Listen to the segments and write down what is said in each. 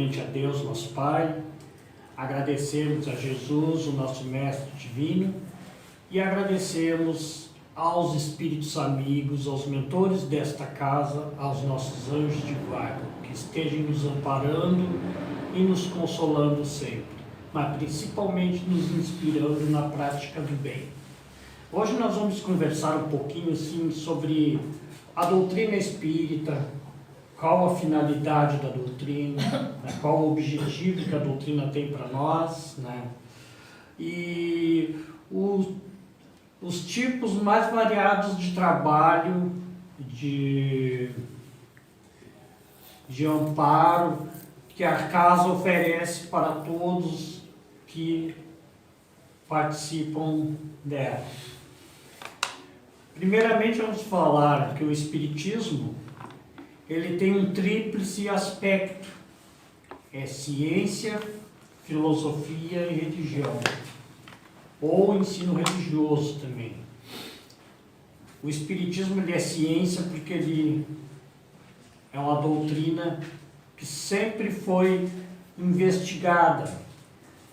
primeiramente a Deus, nosso Pai, agradecemos a Jesus, o nosso Mestre Divino, e agradecemos aos Espíritos amigos, aos mentores desta casa, aos nossos anjos de guarda, que estejam nos amparando e nos consolando sempre, mas principalmente nos inspirando na prática do bem. Hoje nós vamos conversar um pouquinho assim, sobre a doutrina espírita, qual a finalidade da doutrina, né? Qual o objetivo que a doutrina tem para nós, né? E os tipos mais variados de trabalho, de amparo que a casa oferece para todos que participam dela. Primeiramente vamos falar que o Espiritismo ele tem um tríplice aspecto: é ciência, filosofia e religião, ou ensino religioso também. O Espiritismo ele é ciência porque ele é uma doutrina que sempre foi investigada.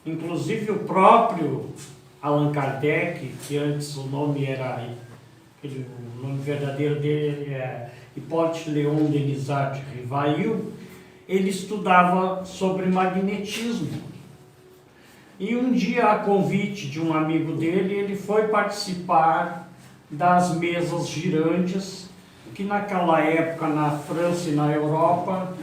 Inclusive o próprio Allan Kardec, que antes o nome era, o nome verdadeiro dele é Hippolyte Léon Denisard Rivail, ele estudava sobre magnetismo. E um dia, a convite de um amigo dele, ele foi participar das mesas girantes, que naquela época na França e na Europa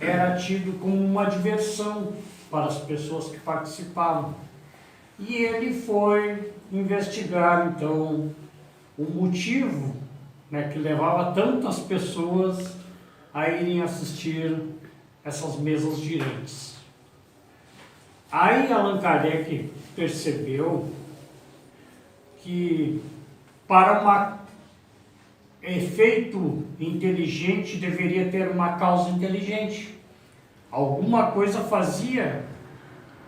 era tido como uma diversão para as pessoas que participavam. E ele foi investigar então o motivo, né, que levava tantas pessoas a irem assistir essas mesas girantes. Aí Allan Kardec percebeu que para um efeito inteligente deveria ter uma causa inteligente. Alguma coisa fazia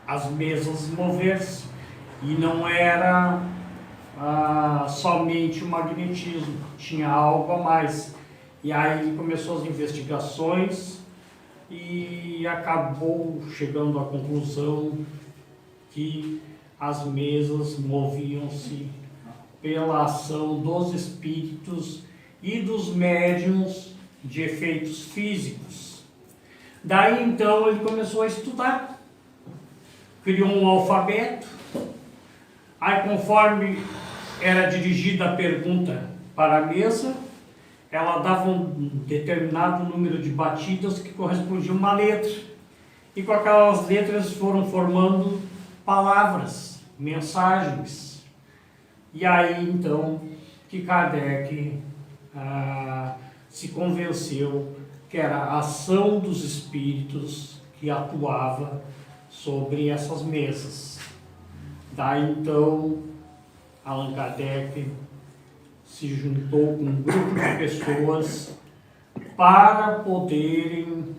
as mesas mover-se e não era somente o magnetismo, tinha algo a mais. E aí ele começou as investigações e acabou chegando à conclusão que as mesas moviam-se pela ação dos espíritos e dos médiuns de efeitos físicos. Daí então ele começou a estudar, criou um alfabeto. Aí, conforme era dirigida a pergunta para a mesa, ela dava um determinado número de batidas que correspondiam a uma letra. E com aquelas letras foram formando palavras, mensagens. E aí, então, que Kardec se convenceu que era a ação dos espíritos que atuava sobre essas mesas. Daí, então, Allan Kardec se juntou com um grupo de pessoas para poderem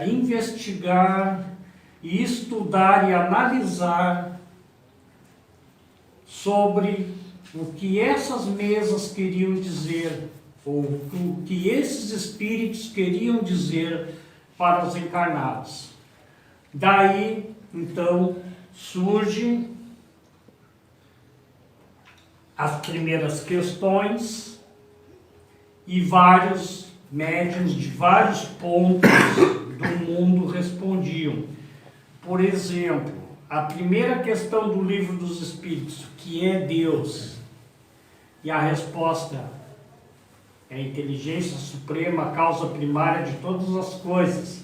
investigar e estudar e analisar sobre o que essas mesas queriam dizer, ou o que esses espíritos queriam dizer para os encarnados. Daí, então, surgem as primeiras questões e vários médiuns de vários pontos do mundo respondiam. Por exemplo, a primeira questão do Livro dos Espíritos, que é Deus, e a resposta é a inteligência suprema, a causa primária de todas as coisas.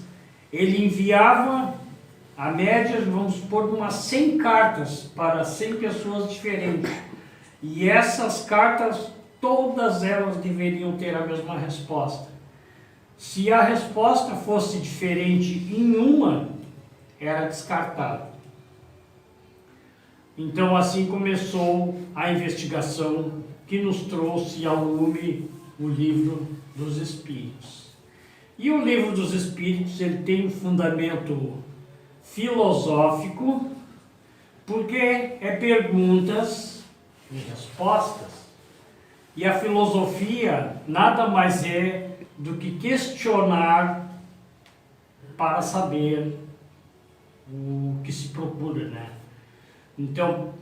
Ele enviava a média, vamos supor, umas 100 cartas para 100 pessoas diferentes. E essas cartas, todas elas deveriam ter a mesma resposta. Se a resposta fosse diferente em uma, era descartado. Então assim começou a investigação que nos trouxe ao lume o Livro dos Espíritos. E o Livro dos Espíritos ele tem um fundamento filosófico, porque é perguntas e respostas. E a filosofia nada mais é do que questionar para saber o que se procura, né? Então,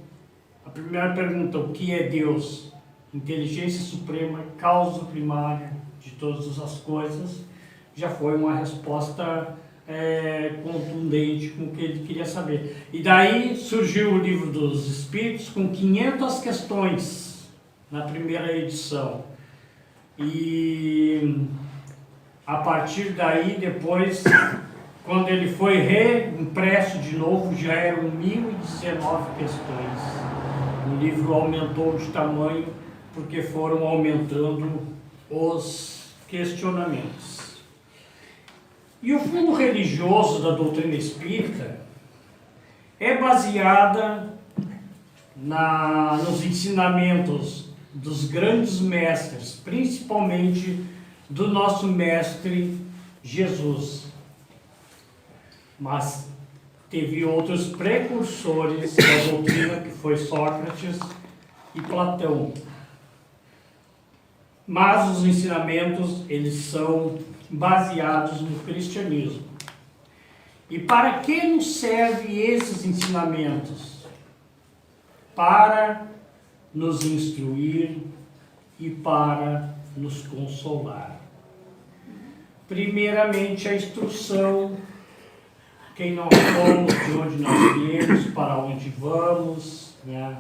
a primeira pergunta, o que é Deus? Inteligência suprema, causa primária de todas as coisas, já foi uma resposta contundente com o que ele queria saber. E daí surgiu o Livro dos Espíritos com 500 questões na primeira edição. E a partir daí, depois, quando ele foi reimpresso de novo, já eram 1019 questões. O livro aumentou de tamanho porque foram aumentando os questionamentos. E o fundo religioso da doutrina espírita é baseada nos ensinamentos dos grandes mestres, principalmente do nosso mestre Jesus. Mas teve outros precursores da doutrina, que foi Sócrates e Platão. Mas os ensinamentos, eles são baseados no cristianismo. E para que nos servem esses ensinamentos? Para nos instruir e para nos consolar. Primeiramente, a instrução, quem nós somos, de onde nós viemos, para onde vamos, né?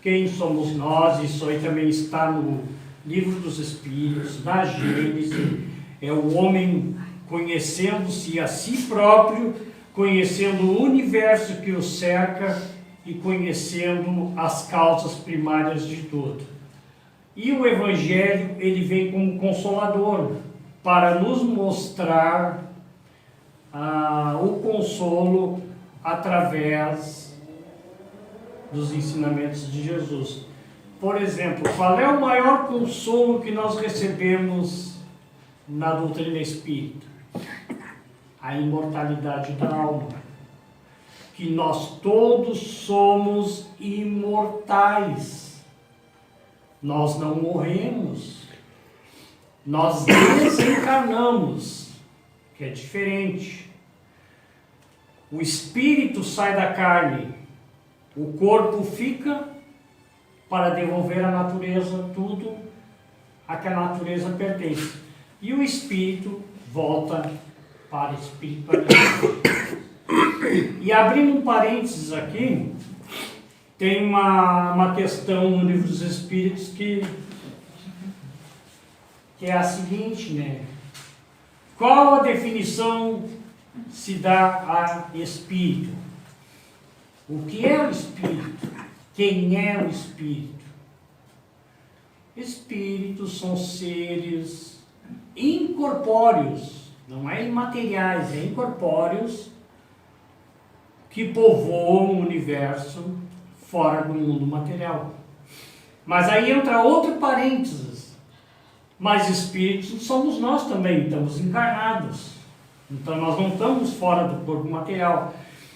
Quem somos nós, isso aí também está no Livro dos Espíritos, na Gênese. É o homem conhecendo-se a si próprio, conhecendo o universo que o cerca e conhecendo as causas primárias de tudo. E o Evangelho, ele vem como consolador, para nos mostrar o consolo através dos ensinamentos de Jesus. Por exemplo, qual é o maior consolo que nós recebemos na doutrina espírita? A imortalidade da alma. Que nós todos somos imortais. Nós não morremos. Nós desencarnamos, que é diferente. O espírito sai da carne, o corpo fica para devolver à natureza tudo a que a natureza pertence. E o espírito volta para a espiritualidade. E abrindo um parênteses aqui, tem uma questão no Livro dos Espíritos que é a seguinte, né? Qual a definição se dá a espírito? O que é o espírito? Quem é o espírito? Espíritos são seres incorpóreos, não é imateriais, é incorpóreos, que povoam o universo fora do mundo material. Mas aí entra outro parênteses. Mas espíritos somos nós também, estamos encarnados. Então nós não estamos fora do corpo material.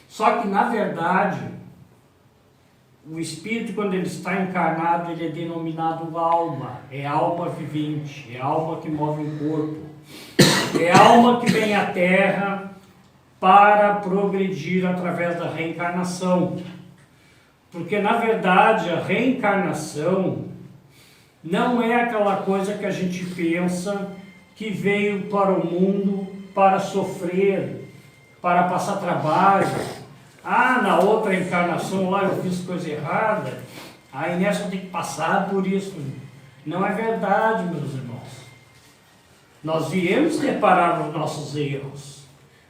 Só que, na verdade, o espírito, quando ele está encarnado, ele é denominado alma. É alma vivente, é alma que move o corpo. É alma que vem à Terra para progredir através da reencarnação. Porque, na verdade, a reencarnação não é aquela coisa que a gente pensa que veio para o mundo para sofrer, para passar trabalho. Na outra encarnação lá eu fiz coisa errada, aí nessa eu tenho que passar por isso. Não é verdade, meus irmãos. Nós viemos reparar os nossos erros,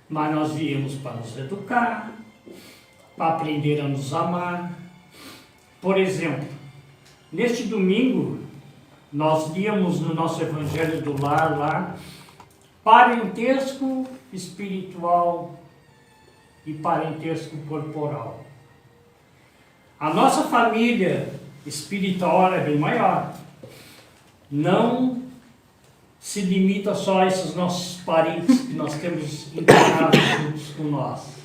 mas nós viemos para nos educar, para aprender a nos amar. Por exemplo, neste domingo, nós líamos no nosso Evangelho do Lar lá, parentesco espiritual e parentesco corporal. A nossa família espiritual é bem maior. Não se limita só a esses nossos parentes que nós temos encarnados juntos com nós.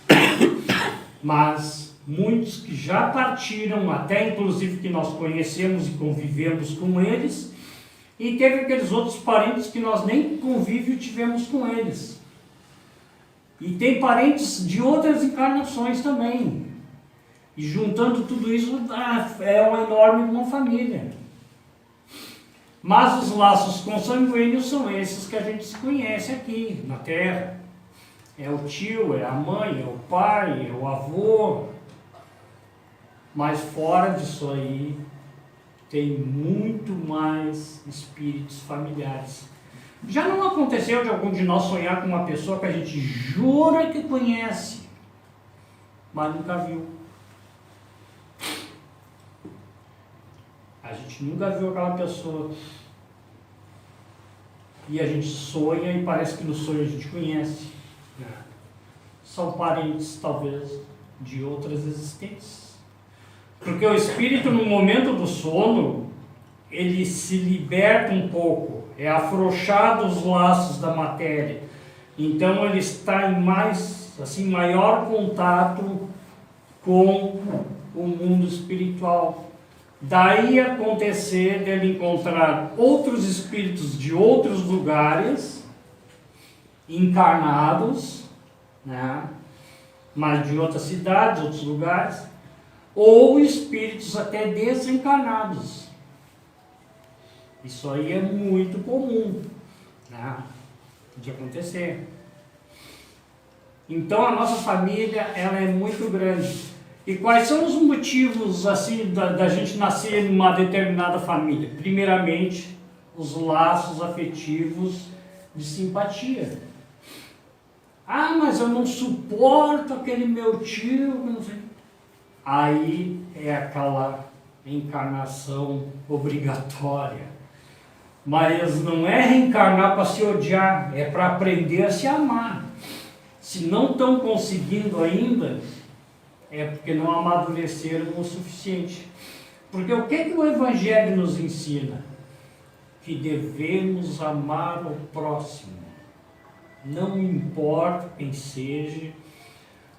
Mas muitos que já partiram, até inclusive que nós conhecemos e convivemos com eles, e teve aqueles outros parentes que nós nem convívio tivemos com eles. E tem parentes de outras encarnações também. E juntando tudo isso, é uma enorme família. Mas os laços consanguíneos são esses que a gente se conhece aqui na Terra. É o tio, é a mãe, é o pai, é o avô. Mas fora disso aí, tem muito mais espíritos familiares. Já não aconteceu de algum de nós sonhar com uma pessoa que a gente jura que conhece, mas nunca viu? A gente nunca viu aquela pessoa. E a gente sonha e parece que no sonho a gente conhece. São parentes, talvez, de outras existências. Porque o espírito, no momento do sono, ele se liberta um pouco, é afrouxado os laços da matéria. Então ele está em maior contato com o mundo espiritual. Daí acontecer dele encontrar outros espíritos de outros lugares, encarnados, né? Mas de outras cidades, outros lugares, ou espíritos até desencarnados. Isso aí é muito comum, né, de acontecer. Então a nossa família, ela é muito grande. E quais são os motivos assim da gente nascer numa determinada família? Primeiramente, os laços afetivos de simpatia. Ah, mas eu não suporto aquele meu tio, não sei. Aí é aquela encarnação obrigatória. Mas não é reencarnar para se odiar, é para aprender a se amar. Se não estão conseguindo ainda, é porque não amadureceram o suficiente. Porque o que o Evangelho nos ensina? Que devemos amar o próximo. Não importa quem seja.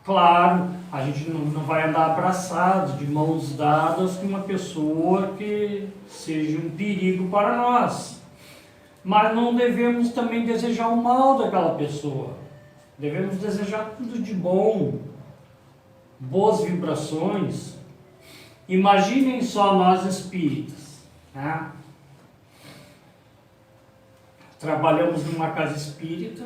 Claro, a gente não vai andar abraçado, de mãos dadas, com uma pessoa que seja um perigo para nós. Mas não devemos também desejar o mal daquela pessoa. Devemos desejar tudo de bom, boas vibrações. Imaginem só nós espíritas, né? Trabalhamos numa casa espírita.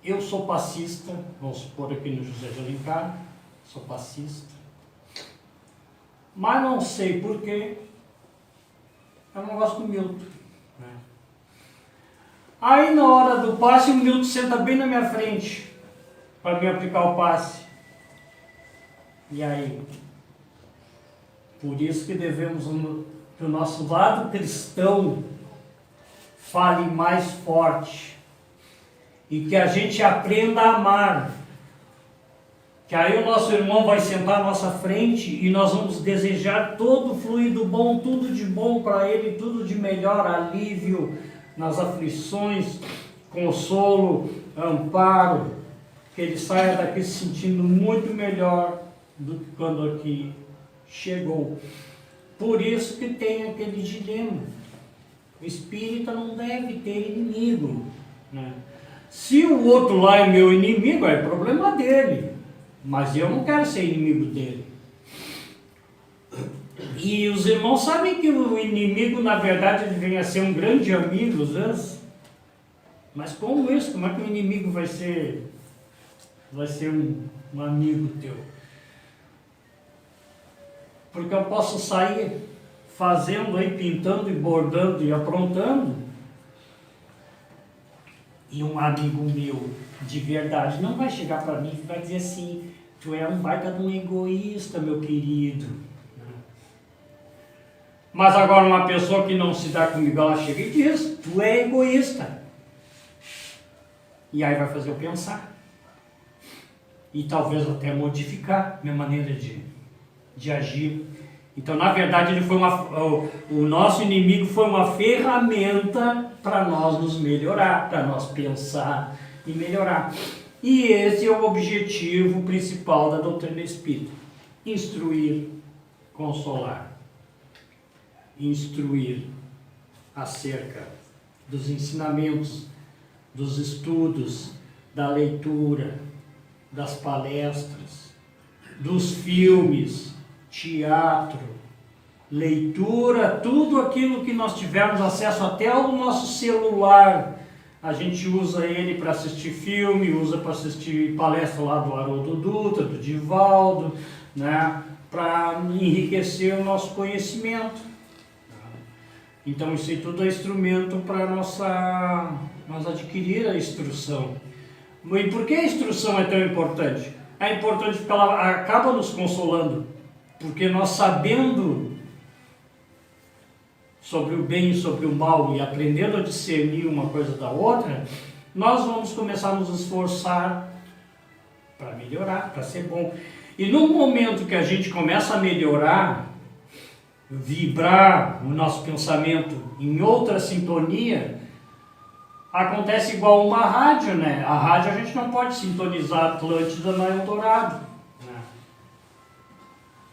Eu sou passista, vamos supor aqui no José de Alencar, sou passista. Mas não sei porquê, eu não gosto do Milton. Né? Aí na hora do passe, o Milton senta bem na minha frente, para me aplicar o passe. E aí? Por isso que devemos que o nosso lado cristão fale mais forte. E que a gente aprenda a amar. Que aí o nosso irmão vai sentar à nossa frente e nós vamos desejar todo o fluido bom, tudo de bom para ele, tudo de melhor, alívio nas aflições, consolo, amparo, que ele saia daqui se sentindo muito melhor do que quando aqui chegou. Por isso que tem aquele dilema. O espírita não deve ter inimigo, né? Se o outro lá é meu inimigo, é problema dele. Mas eu não quero ser inimigo dele. E os irmãos sabem que o inimigo, na verdade, ele vem a ser um grande amigo, às vezes. Mas como isso? Como é que o inimigo vai ser um amigo teu? Porque eu posso sair fazendo aí, pintando e bordando e aprontando, e um amigo meu de verdade não vai chegar para mim e vai dizer assim: tu é um baita de um egoísta, meu querido. Mas agora uma pessoa que não se dá comigo, ela chega e diz: tu é egoísta. E aí vai fazer eu pensar. E talvez até modificar minha maneira de agir. Então, na verdade, o nosso inimigo foi uma ferramenta para nós nos melhorar, para nós pensar e melhorar. E esse é o objetivo principal da doutrina espírita: instruir, consolar. Instruir acerca dos ensinamentos dos estudos, da leitura, das palestras, dos filmes, teatro, leitura, tudo aquilo que nós tivermos acesso, até o nosso celular. A gente usa ele para assistir filme, usa para assistir palestra lá do Haroldo Dutra, do Divaldo, né? Para enriquecer o nosso conhecimento. Então isso aí tudo é instrumento para nós adquirir a instrução. E por que a instrução é tão importante? É importante porque ela acaba nos consolando, porque nós sabendo sobre o bem e sobre o mal e aprendendo a discernir uma coisa da outra, nós vamos começar a nos esforçar para melhorar, para ser bom. E no momento que a gente começa a melhorar, vibrar o nosso pensamento em outra sintonia, acontece igual uma rádio, né? A rádio a gente não pode sintonizar Atlântida na Eldorado, né?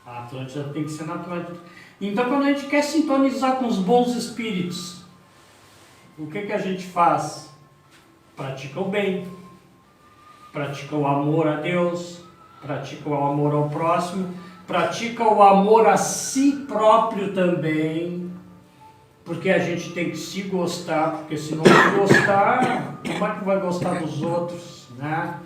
A Atlântida tem que ser na Atlântida. Então quando a gente quer sintonizar com os bons espíritos, o que a gente faz? Pratica o bem, pratica o amor a Deus, pratica o amor ao próximo, pratica o amor a si próprio também, porque a gente tem que se gostar, porque se não se gostar, como é que vai gostar dos outros, né?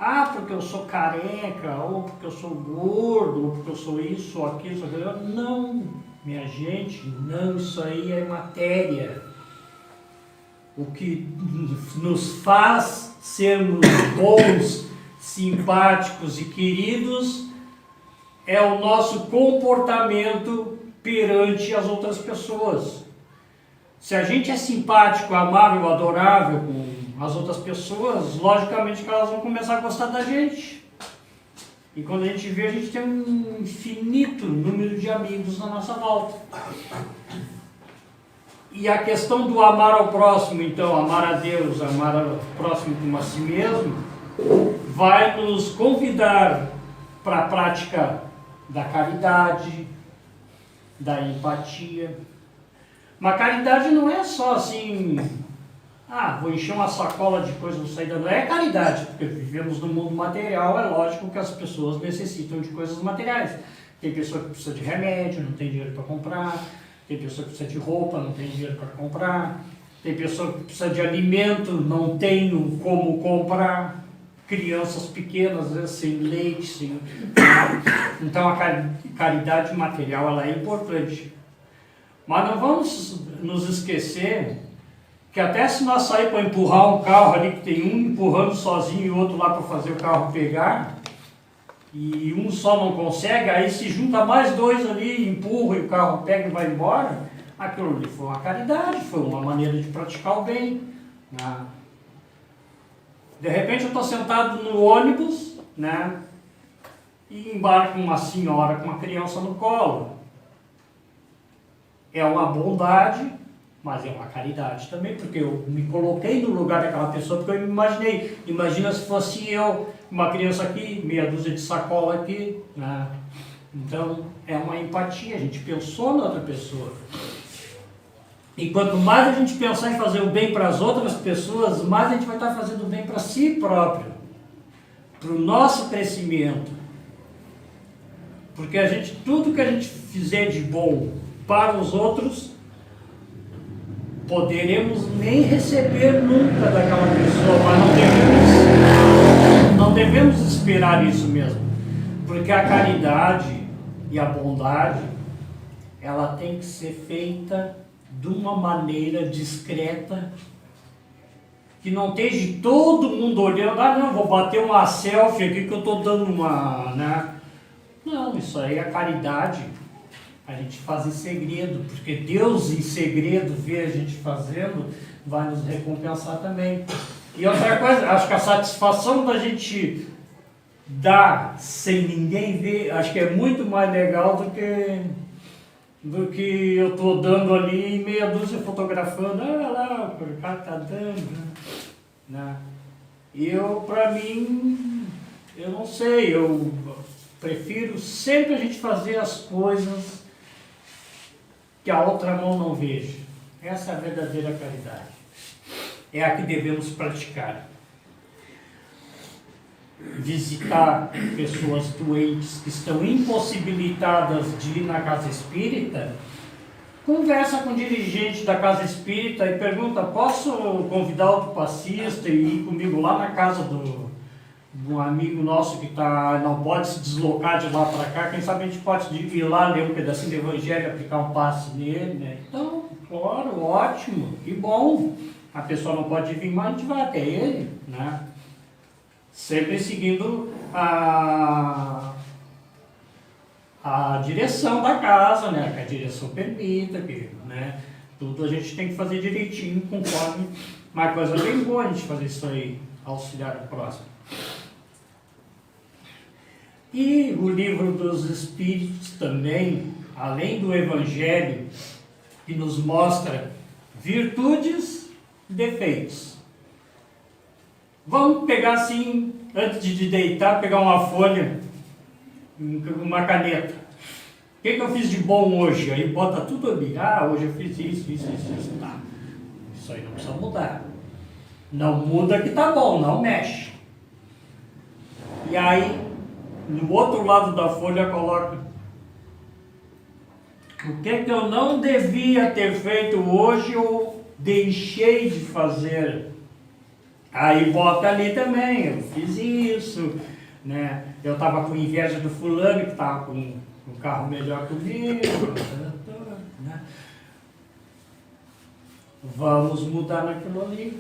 Ah, porque eu sou careca, ou porque eu sou gordo, ou porque eu sou isso, ou aquilo, ou aquilo. Não, minha gente, não, isso aí é matéria. O que nos faz sermos bons, simpáticos e queridos é o nosso comportamento perante as outras pessoas. Se a gente é simpático, amável, adorável com as outras pessoas, logicamente que elas vão começar a gostar da gente. E quando a gente vê, a gente tem um infinito número de amigos na nossa volta. E a questão do amar ao próximo, então, amar a Deus, amar ao próximo como a si mesmo, vai nos convidar para a prática da caridade, da empatia. Mas caridade não é só assim, vou encher uma sacola de coisas, vou sair dando. É caridade, porque vivemos no mundo material, é lógico que as pessoas necessitam de coisas materiais. Tem pessoa que precisa de remédio, não tem dinheiro para comprar. Tem pessoa que precisa de roupa, não tem dinheiro para comprar. Tem pessoa que precisa de alimento, não tem como comprar. Crianças pequenas, às vezes sem leite, sem... Então a caridade material ela é importante. Mas não vamos nos esquecer que até se nós sair para empurrar um carro ali, que tem um empurrando sozinho e o outro lá para fazer o carro pegar, e um só não consegue, aí se junta mais dois ali, empurra e o carro pega e vai embora, aquilo ali foi uma caridade, foi uma maneira de praticar o bem, né? De repente eu estou sentado no ônibus, né, e embarca uma senhora com uma criança no colo. É uma bondade, mas é uma caridade também, porque eu me coloquei no lugar daquela pessoa, porque eu me imaginei. Imagina se fosse eu, uma criança aqui, meia dúzia de sacola aqui, né? Então é uma empatia, a gente pensou na outra pessoa. E quanto mais a gente pensar em fazer o bem para as outras pessoas, mais a gente vai estar fazendo o bem para si próprio, para o nosso crescimento. Porque tudo que a gente fizer de bom para os outros, poderemos nem receber nunca daquela pessoa, mas não devemos esperar isso mesmo. Porque a caridade e a bondade, ela tem que ser feita de uma maneira discreta, que não esteja todo mundo olhando, não, vou bater uma selfie aqui que eu estou dando uma, né? Não, isso aí é caridade, a gente faz em segredo, porque Deus em segredo vê a gente fazendo, vai nos recompensar também. E outra coisa, acho que a satisfação da gente dar sem ninguém ver, acho que é muito mais legal do que eu estou dando ali meia dúzia fotografando, olha lá, o cara está dando, né? Para mim, eu não sei, eu prefiro sempre a gente fazer as coisas que a outra mão não veja. Essa é a verdadeira caridade. é a que devemos praticar. Visitar pessoas doentes que estão impossibilitadas de ir na casa espírita, conversa com o dirigente da casa espírita e pergunta: posso convidar outro passista e ir comigo lá na casa de um amigo nosso que não pode se deslocar de lá para cá? Quem sabe a gente pode ir lá, ler um pedacinho do evangelho, aplicar um passe nele, né? Então, claro, ótimo, que bom. A pessoa não pode vir, mas a gente vai até ele, né? Sempre seguindo a direção da casa, né? Que a direção permita, né? Tudo a gente tem que fazer direitinho, conforme. Uma coisa bem boa a gente fazer isso aí, auxiliar o próximo. E o livro dos Espíritos também, além do Evangelho, que nos mostra virtudes e defeitos. Vamos pegar assim, antes de deitar, pegar uma folha, uma caneta. O que eu fiz de bom hoje? Aí bota tudo ali. Ah, hoje eu fiz isso. Tá. Isso aí não precisa mudar. Não muda que tá bom, não mexe. E aí, no outro lado da folha, coloca: o que eu não devia ter feito hoje ou deixei de fazer. Aí bota ali também: eu fiz isso, né? Eu estava com inveja do fulano que estava com um carro melhor que o meu, né? Vamos mudar naquilo ali.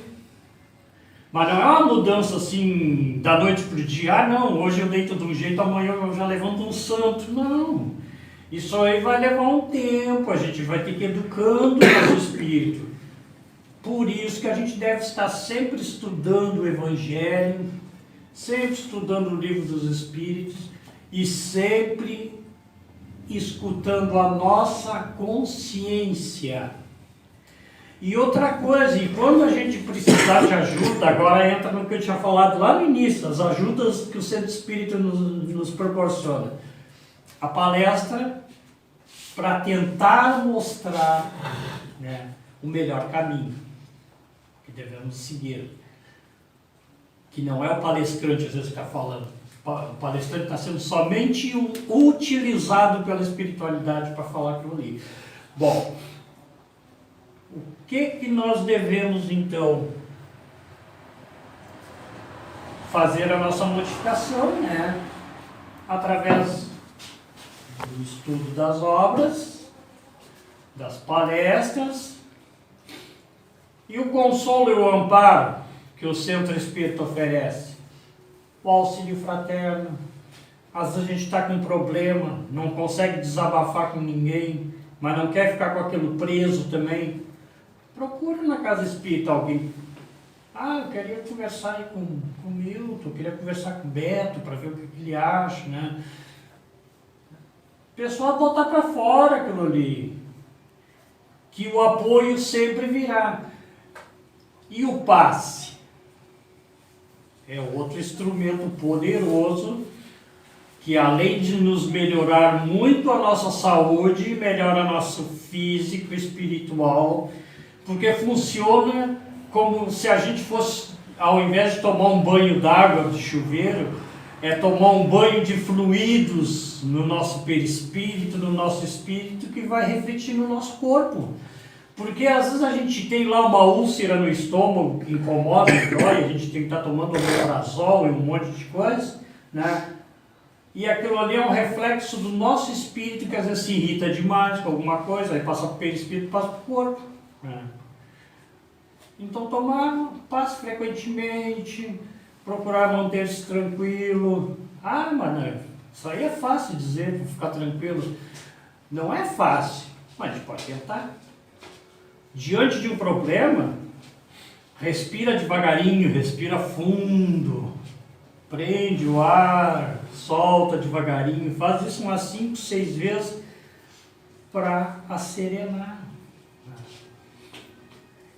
Mas não é uma mudança assim, da noite para o dia. Ah, não, hoje eu deito de um jeito, amanhã eu já levanto um santo. Não. Isso aí vai levar um tempo, a gente vai ter que ir educando o nosso espírito. Por isso que a gente deve estar sempre estudando o Evangelho, sempre estudando o Livro dos Espíritos e sempre escutando a nossa consciência. E outra coisa, e quando a gente precisar de ajuda, agora entra no que eu tinha falado lá no início, as ajudas que o Centro Espírita nos proporciona. A palestra para tentar mostrar, né, o melhor caminho que devemos seguir. Que não é o palestrante às vezes que está falando. O palestrante está sendo somente utilizado pela espiritualidade para falar aquilo ali. Bom, o que nós devemos então fazer a nossa modificação, né? Através do estudo das obras, das palestras e o consolo e o amparo que o Centro Espírita oferece. O auxílio fraterno. Às vezes a gente está com um problema, não consegue desabafar com ninguém, mas não quer ficar com aquilo preso também. Procura na casa espírita alguém. Ah, eu queria conversar aí com o Milton, eu queria conversar com o Beto para ver o que ele acha, né? O pessoal botar para fora aquilo ali. Que o apoio sempre virá. E o passe? É outro instrumento poderoso que, além de nos melhorar muito a nossa saúde, melhora nosso físico, espiritual, porque funciona como se a gente fosse, ao invés de tomar um banho d'água de chuveiro, tomar um banho de fluidos no nosso perispírito, no nosso espírito, que vai refletir no nosso corpo. Porque às vezes a gente tem lá uma úlcera no estômago que incomoda, que dói, a gente tem que estar tomando omeprazol e um monte de coisa, né? E aquilo ali é um reflexo do nosso espírito que às vezes se irrita demais com alguma coisa, aí passa para o perispírito, passa para o corpo, né? Então tomar passe frequentemente, procurar manter-se tranquilo. Ah, mano, isso aí é fácil dizer, ficar tranquilo. Não é fácil, mas a gente pode tentar. Diante de um problema, respira devagarinho, respira fundo, prende o ar, solta devagarinho, faz isso umas 5, 6 vezes para acerenar.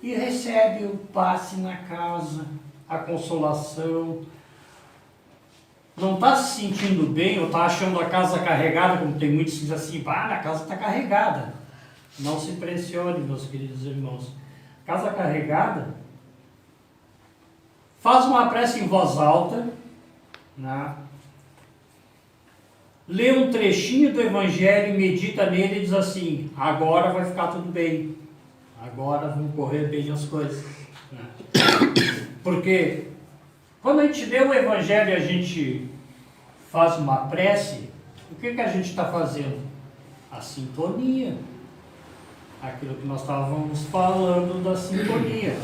E recebe o passe na casa, a consolação. Não está se sentindo bem ou está achando a casa carregada, como tem muitos que dizem assim: a casa está carregada. Não se pressione, meus queridos irmãos. Casa carregada faz uma prece em voz alta, né? Lê um trechinho do Evangelho e medita nele e diz assim: agora vai ficar tudo bem, agora vão correr bem as coisas, né? Porque quando a gente lê o Evangelho e a gente faz uma prece, o que a gente está fazendo? A sintonia. Aquilo que nós estávamos falando da sintonia.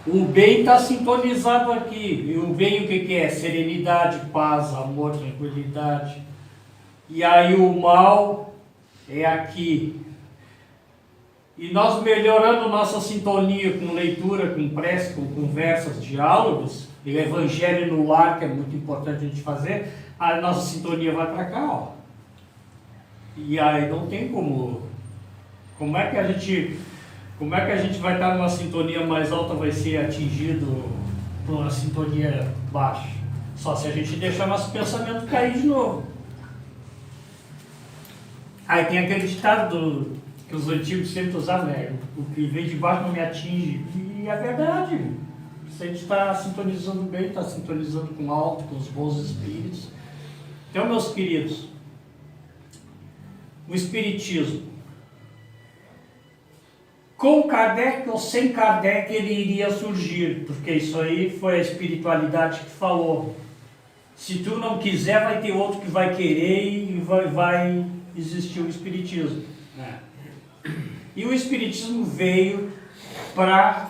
O bem está sintonizado aqui. E o bem o que é? Serenidade, paz, amor, tranquilidade. E aí o mal é aqui. E nós melhorando nossa sintonia com leitura, com prece, com conversas, diálogos, e o Evangelho no lar, que é muito importante a gente fazer, a nossa sintonia vai para cá, ó. E aí não tem como... Como é que a gente vai estar numa sintonia mais alta, vai ser atingido por uma sintonia baixa? Só se a gente deixar nosso pensamento cair de novo. Aí tem aquele ditado que os antigos sempre usavam, né? O que vem de baixo não me atinge. E é verdade. Se a gente está sintonizando bem, está sintonizando com o alto, com os bons espíritos. Então, meus queridos, o Espiritismo, com Kardec ou sem Kardec, ele iria surgir, porque isso aí foi a espiritualidade que falou. Se tu não quiser, vai ter outro que vai querer e vai existir o Espiritismo. E o Espiritismo veio para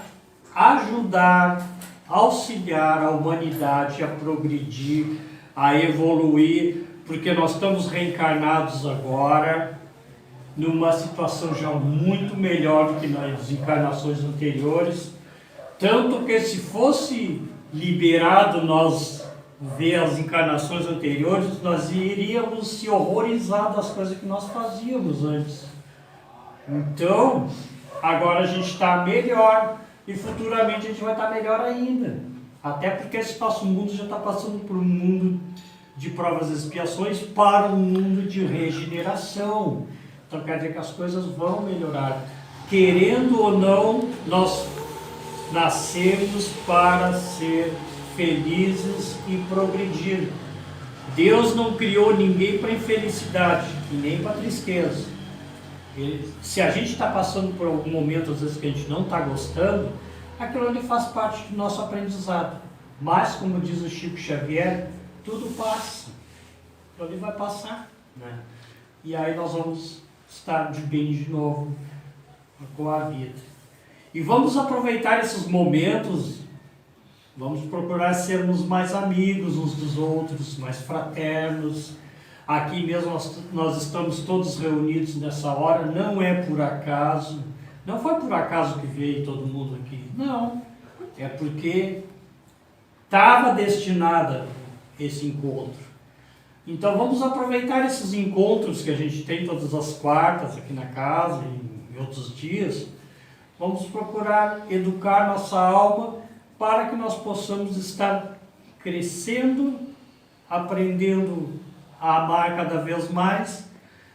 ajudar, auxiliar a humanidade a progredir, a evoluir, porque nós estamos reencarnados agora numa situação já muito melhor do que nas encarnações anteriores, tanto que se fosse liberado nós ver as encarnações anteriores, nós iríamos se horrorizar das coisas que nós fazíamos antes. Então, agora a gente está melhor e futuramente a gente vai estar melhor ainda. Até porque esse nosso mundo já está passando por um mundo de provas e expiações para um mundo de regeneração. Então quer dizer que as coisas vão melhorar. Querendo ou não, nós nascemos para ser felizes e progredir. Deus não criou ninguém para infelicidade e nem para tristeza. Se a gente está passando por algum momento, às vezes, que a gente não está gostando, aquilo ali faz parte do nosso aprendizado. Mas, como diz o Chico Xavier, tudo passa. Aquilo ali vai passar, né? E aí nós vamos estar de bem de novo com a vida. E vamos aproveitar esses momentos, vamos procurar sermos mais amigos uns dos outros, mais fraternos. Aqui mesmo nós estamos todos reunidos nessa hora, não é por acaso, não foi por acaso que veio todo mundo aqui, não, é porque estava destinado esse encontro. Então vamos aproveitar esses encontros que a gente tem todas as quartas aqui na casa e em outros dias, vamos procurar educar nossa alma para que nós possamos estar crescendo, aprendendo a amar cada vez mais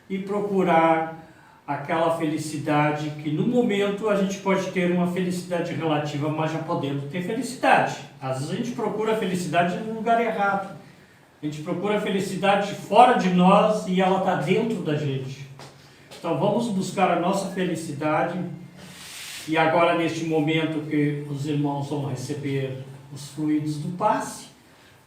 e procurar aquela felicidade que no momento a gente pode ter uma felicidade relativa, mas já podemos ter felicidade. Às vezes a gente procura a felicidade no lugar errado. A gente procura a felicidade fora de nós e ela está dentro da gente. Então vamos buscar a nossa felicidade e agora neste momento que os irmãos vão receber os fluidos do passe,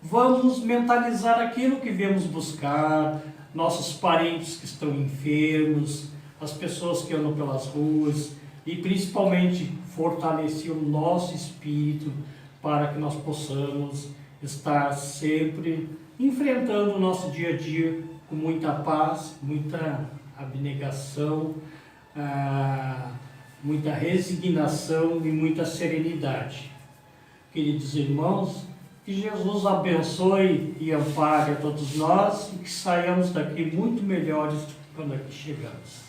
vamos mentalizar aquilo que viemos buscar, nossos parentes que estão enfermos, as pessoas que andam pelas ruas e principalmente fortalecer o nosso espírito para que nós possamos estar sempre enfrentando o nosso dia a dia com muita paz, muita abnegação, muita resignação e muita serenidade. Queridos irmãos, que Jesus abençoe e ampare a todos nós e que saiamos daqui muito melhores do que quando aqui chegamos.